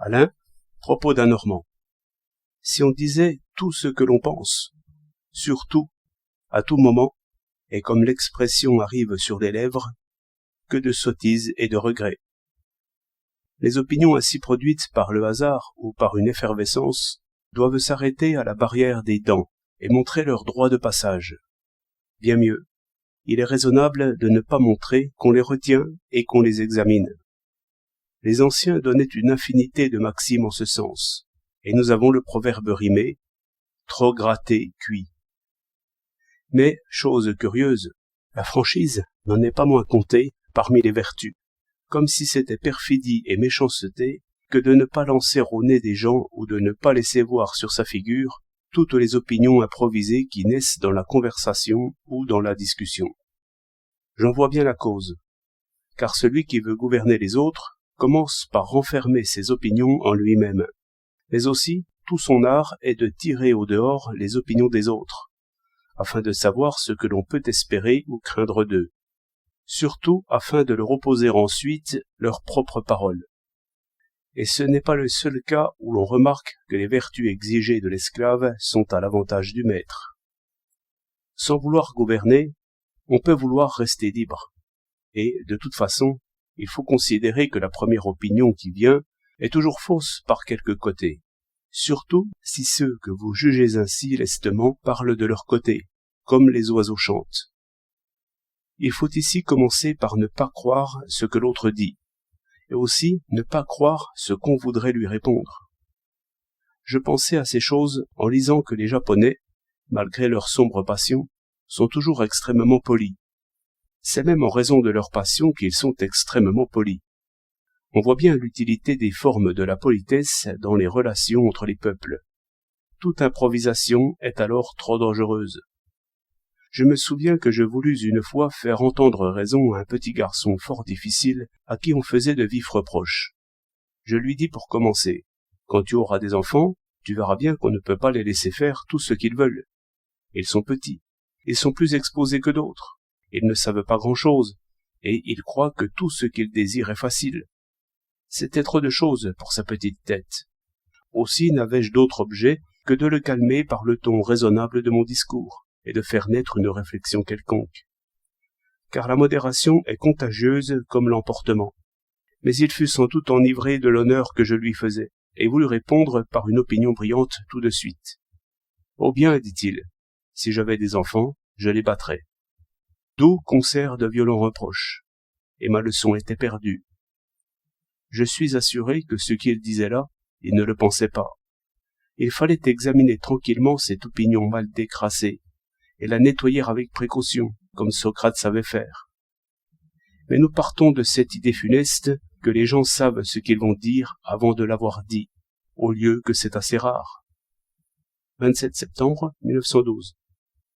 Alain, propos d'un Normand. Si on disait tout ce que l'on pense, surtout, à tout moment, et comme l'expression arrive sur les lèvres, que de sottises et de regrets. Les opinions ainsi produites par le hasard ou par une effervescence doivent s'arrêter à la barrière des dents et montrer leur droit de passage. Bien mieux, il est raisonnable de ne pas montrer qu'on les retient et qu'on les examine. Les anciens donnaient une infinité de maximes en ce sens, et nous avons le proverbe rimé « trop gratté, cuit ». Mais, chose curieuse, la franchise n'en est pas moins comptée parmi les vertus, comme si c'était perfidie et méchanceté que de ne pas lancer au nez des gens ou de ne pas laisser voir sur sa figure toutes les opinions improvisées qui naissent dans la conversation ou dans la discussion. J'en vois bien la cause, car celui qui veut gouverner les autres commence par renfermer ses opinions en lui-même, mais aussi tout son art est de tirer au dehors les opinions des autres, afin de savoir ce que l'on peut espérer ou craindre d'eux, surtout afin de leur opposer ensuite leurs propres paroles. Et ce n'est pas le seul cas où l'on remarque que les vertus exigées de l'esclave sont à l'avantage du maître. Sans vouloir gouverner, on peut vouloir rester libre, et, de toute façon, il faut considérer que la première opinion qui vient est toujours fausse par quelque côté, surtout si ceux que vous jugez ainsi lestement parlent de leur côté, comme les oiseaux chantent. Il faut ici commencer par ne pas croire ce que l'autre dit, et aussi ne pas croire ce qu'on voudrait lui répondre. Je pensais à ces choses en lisant que les Japonais, malgré leur sombre passion, sont toujours extrêmement polis. C'est même en raison de leur passion qu'ils sont extrêmement polis. On voit bien l'utilité des formes de la politesse dans les relations entre les peuples. Toute improvisation est alors trop dangereuse. Je me souviens que je voulus une fois faire entendre raison à un petit garçon fort difficile à qui on faisait de vifs reproches. Je lui dis pour commencer, « Quand tu auras des enfants, tu verras bien qu'on ne peut pas les laisser faire tout ce qu'ils veulent. Ils sont petits, ils sont plus exposés que d'autres. Ils ne savent pas grand-chose, et ils croient que tout ce qu'ils désirent est facile. C'était trop de choses pour sa petite tête. Aussi n'avais-je d'autre objet que de le calmer par le ton raisonnable de mon discours, et de faire naître une réflexion quelconque. Car la modération est contagieuse comme l'emportement. Mais il fut sans doute enivré de l'honneur que je lui faisais, et voulut répondre par une opinion brillante tout de suite. « Oh bien, dit-il, si j'avais des enfants, je les battrais. » D'où concert de violents reproches, et ma leçon était perdue. Je suis assuré que ce qu'il disait là, il ne le pensait pas. Il fallait examiner tranquillement cette opinion mal décrassée, et la nettoyer avec précaution, comme Socrate savait faire. Mais nous partons de cette idée funeste que les gens savent ce qu'ils vont dire avant de l'avoir dit, au lieu que c'est assez rare. 27 septembre 1912.